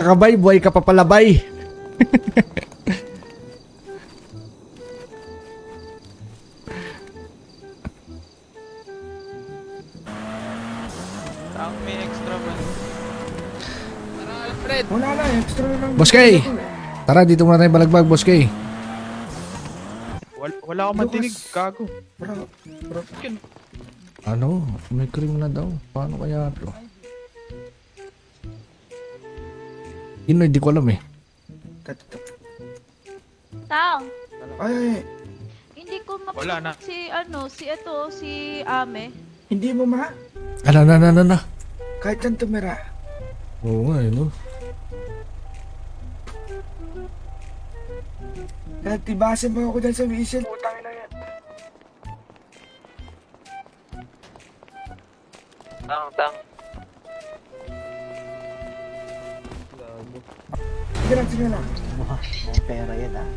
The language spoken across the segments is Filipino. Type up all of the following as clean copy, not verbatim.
kakabay, buhay ka papalabay. Ang may extra ba? Tara, Alfred! Wala na, extra na lang. Boss Kay! Tara, dito muna tayo balagbag, Boss Kay. Wala akong matinig, gago. Bro, Ano? May cream na daw. Paano kaya ito? Yun na, hindi ko alam eh. Tang, ay, hindi ko Wala na. si Ame. hindi mo ma. Ano. Kahit saan tumira. Oo nga, no? Kahit tibasin mo ako dyan sa whistle. Putang ina yan. Tang. Sige lang. Pera yan ah.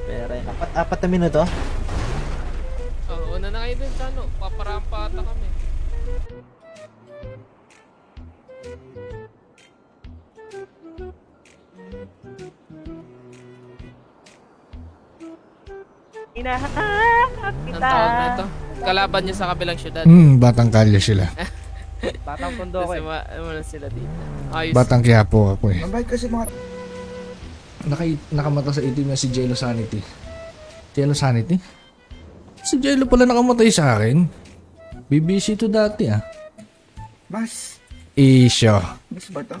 Pera yan. Apat na minuto? Oo, una na kayo dun sa ano. Paparampa ata kami. Hinahanap Ang tawag na ito. Kalaban niya sa kabilang syudad. Batang kalye sila. Batang tondo ko Kasi eh. ano sila dito. Ayos. Batang Quiapo ako eh. Mabait kasi mga... Nakamata sa itim na si Jello Sanity. Jello Sanity? Si Jello pala nakamatay sa akin. BBC to dati ah. Mas. Isyo. Mas ba to?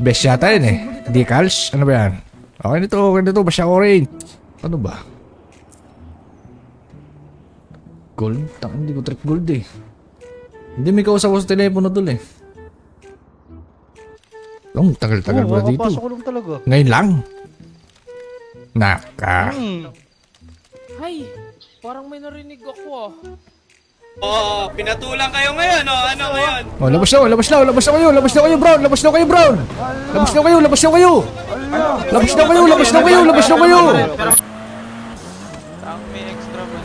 Best yata yun eh. Decals? Ano ba yan? Okay nito. Basta orange. Ano ba? Gold? Hindi ko trip gold eh. Hindi may kausap ko sa telepono dul eh. Tagal-tagal ba dito? Papasok ko lang talaga. Ngayon lang? Naka. Hay! Parang may narinig ako ah. Oo, pinatulang kayo ngayon, oh. Ano ngayon? Oh, labas na kayo, Brown! Labas na kayo! Ang may extra ba?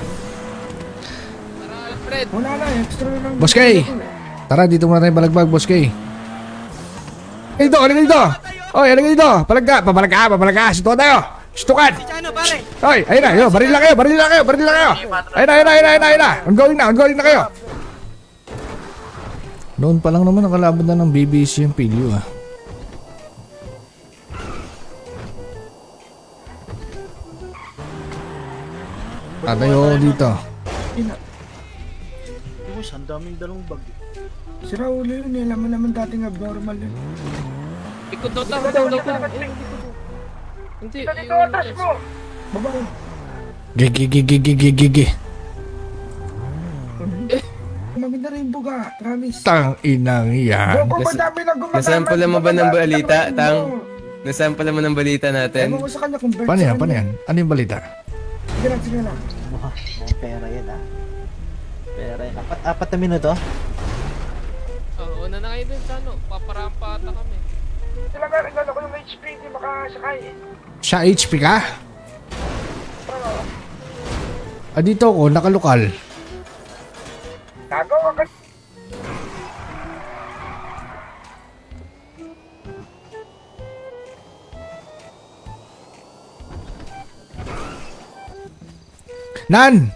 Tara, Alfred! Wala na, extra na lang. Boss Kay! Tara, dito muna tayo balagbag, Boss Kay. Halika dito! Oy, halika dito! Pabalag ka! Situkan tayo! Situkan! Ano, pare? Oy, ayun na! Yo, baril na kayo! Ayun na! Ongoing na kayo! Noon pa lang naman nakalaban na ng BBC yung pilyo ah. Tatayo dito. Uy, ang daming dalong bag. Si Raul yun, alam mo naman dating abnormal yun. Ikot daw tang. Hindi. Babae. Gigi. Maganda rin buga, promise. Tang inang yan. Bro, madami na gumagana. Nasample mo ba ng balita, Tang? Nasample mo ng balita natin? Ewan ko sa kanya kung bird Paano sa yan? kanya. Ano yung balita? Sige lang. Pera yan ah. Pera yan. Apat na minuto? Oo, una na kayo dun sa ano. Paparampa ata kami. Sila nga rin ko yung HP, hindi makasakay. Sa HP ka? Dito ako, nakalokal. Nagawa ka. Nan!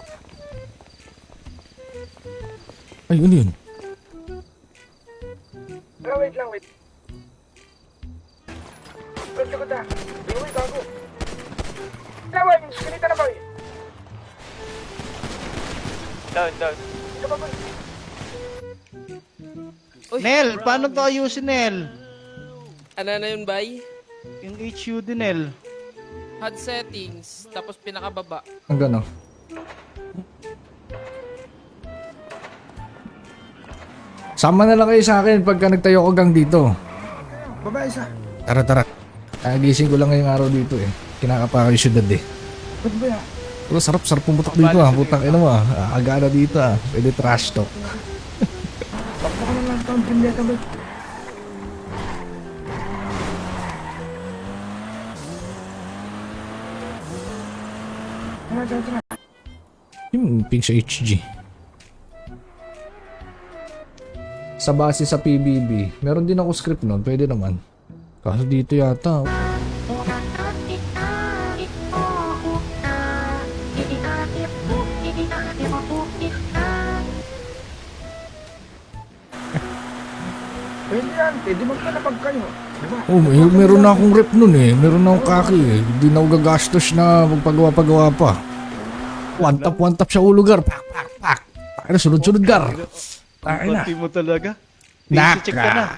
Ay, ano yun? Wait lang. Pwede ko ta. Uy, gago. Lawan, sinita na ba eh? Down. Uy, Nel, paano to ayusin, Nel? Ano na yun, bay? Yung HUD, Nel. HUD settings, tapos pinakababa. Ang gano? Sama na lang kayo sa akin pagka nagtayo ko gang dito. Babae isa. Tara. Gising ko lang ngayong araw dito eh. Kinakapa ko yung syudad eh. Ba't ba yan? Pero sarap pumutok dito ah. Putang ina mo ah. Aga na dito ah. Pwede trash talk. Bakit ko na lang ito ang brindeta ba? Tara. Yung pink sa HG. sa base sa PBB. Meron din ako script nun, pwede naman. Kaso dito yata. Pwede yan, pwede magkalapag kayo. Diba? Oh, meron na akong rep nun eh. Meron na akong kaki eh. Hindi na ako gagastos na magpagawa-pagawa pa. One tap sa ulo, gar. Pak, pak, pak. Ay na, sunod-sunod, gar. Ay na. Konti mo talaga. Naka.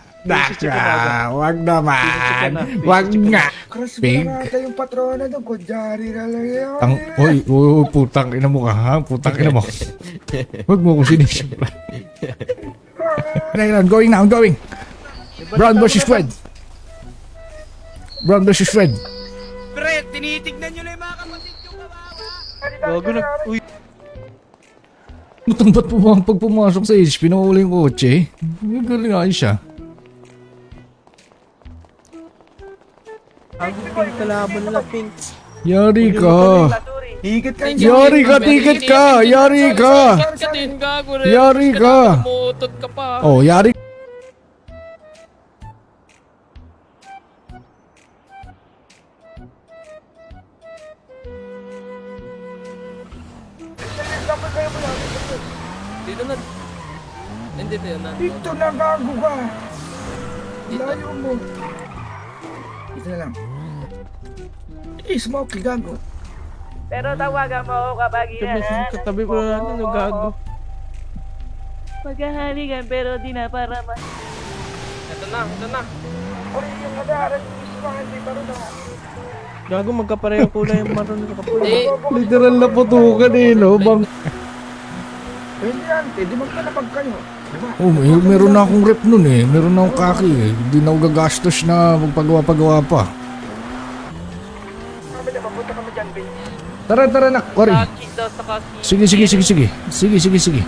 Wag naman. Wag nga. Cross mo Pink. na ata yung patrona doon. Kudyari ka lang yun. Oy, putang ina mo ka ha. Putang ina mo. Wag mo ko sinisipla. I'm going now, I'm going. Brown versus red. Brown versus red. Pre, tinitignan nyo lang yung mga kapatid yung kawawa. Gago na. Uy. Mutang ba't pag pumasok sa HP, nawawala yung kotse? Galing ayos siya. Gago pink kalaban nila pink. Yari ka. Higit ka Yari ka, ticket ka. Yari ka. Ticket ka din, gago rin. Yari ka. Umutot ka pa. Oh, yari. Dito na. Hindi, dito na. Dito na gago ka. Layo mo. Dito na lang. Smoky gago. Pero tawagan mo ako kapag hinahanap Katabi ko na natin, gago. Magkahalikan pero di na para Ito na, ito na. Oy, yung kadaran yung isma, hindi paro na. Gago magkapareho kulay yung maroon sa kapula. Eh, Literal na putukan eh, no? Bang. Pwede yan, pwede magkalapag kayo. Diba? Oh, meron na akong rep nun eh. Meron na akong kaki eh. Hindi na ako gagastos na magpagawa-pagawa pa. Kami na, mapunta kami dyan, babe. Tara na. Ori. cheese daw sa kasi Sige.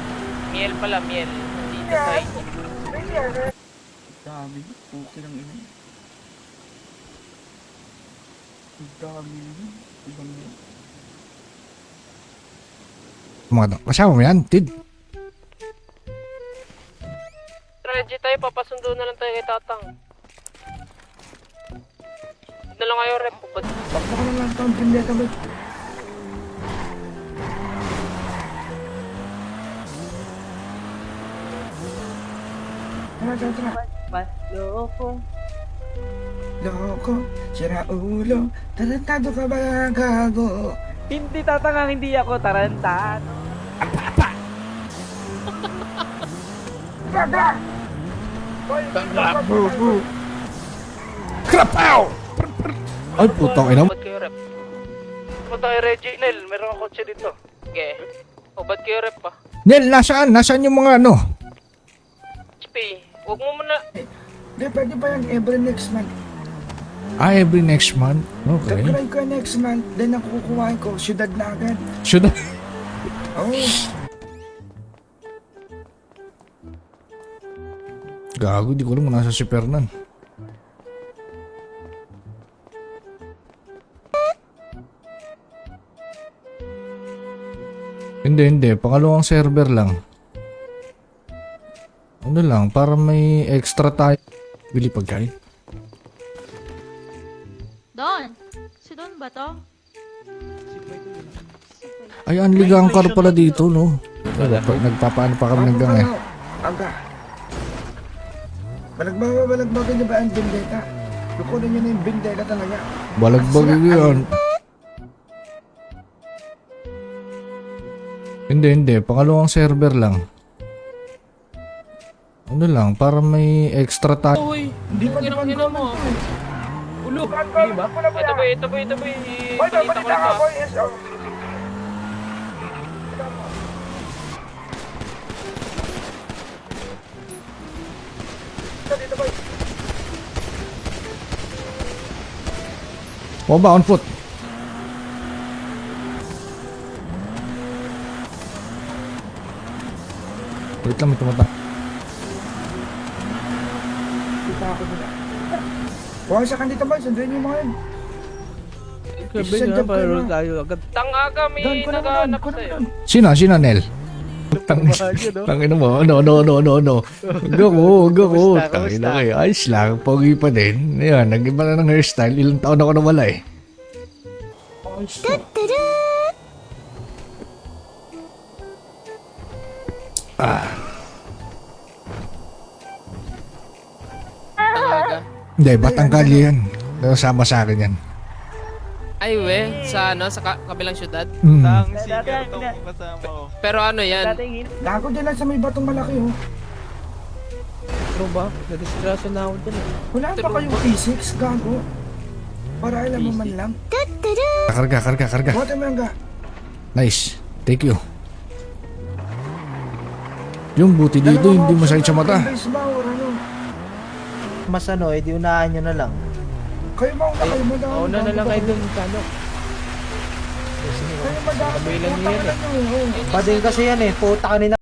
miel pala, miel. Dito sa inyo. Pwede yan, ha? Dami, okay lang ina. Dami, ibang yun. Mga kasama mo yan, Tid. Reggie tayo, papasundo na lang tayo kay Tatang. Na lang kayo, rep. Bakit ko na lang ito ang bindeta, babe. Tara. Loko. Loko, sira ulo, tarantado ka ba, gago? Hindi tatangang hindi ako tarantado. Gaga! Hoy, Krapaw! Ay, putang ina mo. Ba't kayo, rep? Punta kay Reggie Nel, meron akong kotse dito. Okay. O, ba't kayo, rep pa? Nel, nasaan? Nasaan yung mga ano? HP, huwag mo muna. di pwede ba yan every next month? Every next month? Okay. Tag-try ko next month, then ang kukuhain ko, syudad na agad. Should I? Oh, Gago, di ko alam kung nasa si Fernan. Hindi. Pangalawang server lang. Ano lang, para may extra tayo. Bili pagkain. Don! Si Don ba to? Ay, anligang car pala dito, no? Nagpapaano pa kami ng gang eh. Aga. Balagbagan niyo ba ang bindeta? Lukunin niyo na yung bindeta talaga. Balagbag yun. Hindi. Pangalawang server lang. Ano lang, para may extra tayo. Uy, Hindi pa ginang naman ina mo. Ulo, Hindi ba? ito ba. Hoy, Balita ko balita lang ka, ba? boy. Yes, oh. Dito, boy. Bomba on foot. Wait lang, may tumata. Kita ako nila. Huwag sa kanito, boy. Sunduin niyo mga yun. Sabi nga, para tayo agad. Tangaga, may Doon, kunin mo doon. naghahanap Kunin mo sa'yo. doon. Sino, Nel? Tangina mo. No. Huwag ako. Tangina kayo. Ayos lang. Pogi pa din. Ayan, nag-iba na ng hairstyle. Ilang taon ako nawala eh. Ayos to. Talaga. Hindi, batang kalye yan. Nasama sa akin yan. Ay, we. Sa ano? Sa kabilang syudad? Mm. Pero ano yan? Gago dyan lang sa may batong malaki oh. Ano ba? Nadisgrasya na ako dyan. Wala pa kayong P6, gago. Para alam mo man lang. Karga. Buhat mo lang ga. Nice. Thank you. Yung buti dito, hindi masakit sa mata. Base ba or ano? Mas ano, edi unahan nyo na lang. Kayo mauna kayo madami. Una na lang kayo dun sa ano. Kayo madami. Kabilang Putang yan ina nyo, oh. Pading kasi yan eh, puta kanina.